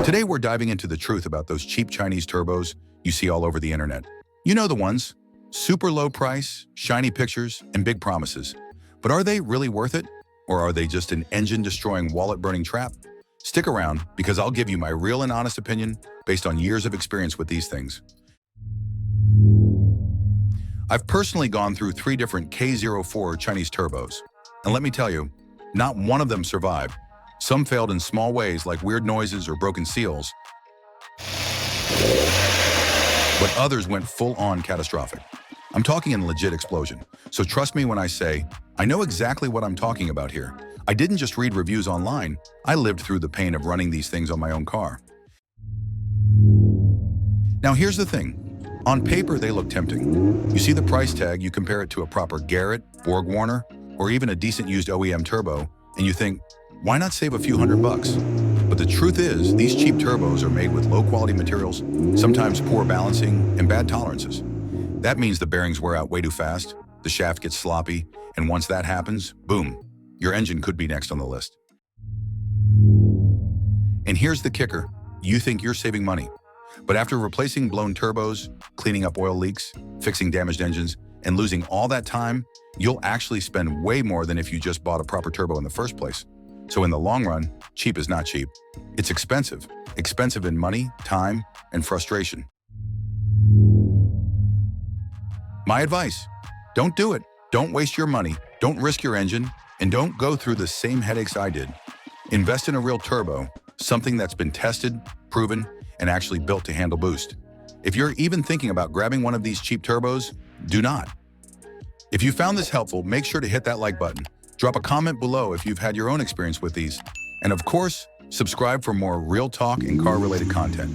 Today we're diving into the truth about those cheap Chinese turbos you see all over the internet. You know the ones. Super low price, shiny pictures, and big promises. But are they really worth it? Or are they just an engine-destroying, wallet-burning trap? Stick around, because I'll give you my real and honest opinion based on years of experience with these things. I've personally gone through 3 different K04 Chinese turbos. And let me tell you, not one of them survived. Some failed in small ways like weird noises or broken seals, but others went full-on catastrophic. I'm talking a legit explosion. So trust me when I say, I know exactly what I'm talking about here. I didn't just read reviews online, I lived through the pain of running these things on my own car. Now here's the thing. On paper, they look tempting. You see the price tag, you compare it to a proper Garrett, BorgWarner, or even a decent used OEM turbo, and you think, why not save a few $100? But the truth is, these cheap turbos are made with low-quality materials, sometimes poor balancing, and bad tolerances. That means the bearings wear out way too fast, the shaft gets sloppy, and once that happens, boom, your engine could be next on the list. And here's the kicker. You think you're saving money. But after replacing blown turbos, cleaning up oil leaks, fixing damaged engines, and losing all that time, you'll actually spend way more than if you just bought a proper turbo in the first place. So in the long run, cheap is not cheap. It's expensive. Expensive in money, time, and frustration. My advice, don't do it. Don't waste your money, don't risk your engine, and don't go through the same headaches I did. Invest in a real turbo, something that's been tested, proven, and actually built to handle boost. If you're even thinking about grabbing one of these cheap turbos, do not. If you found this helpful, make sure to hit that like button. Drop a comment below if you've had your own experience with these. And of course, subscribe for more real talk and car-related content.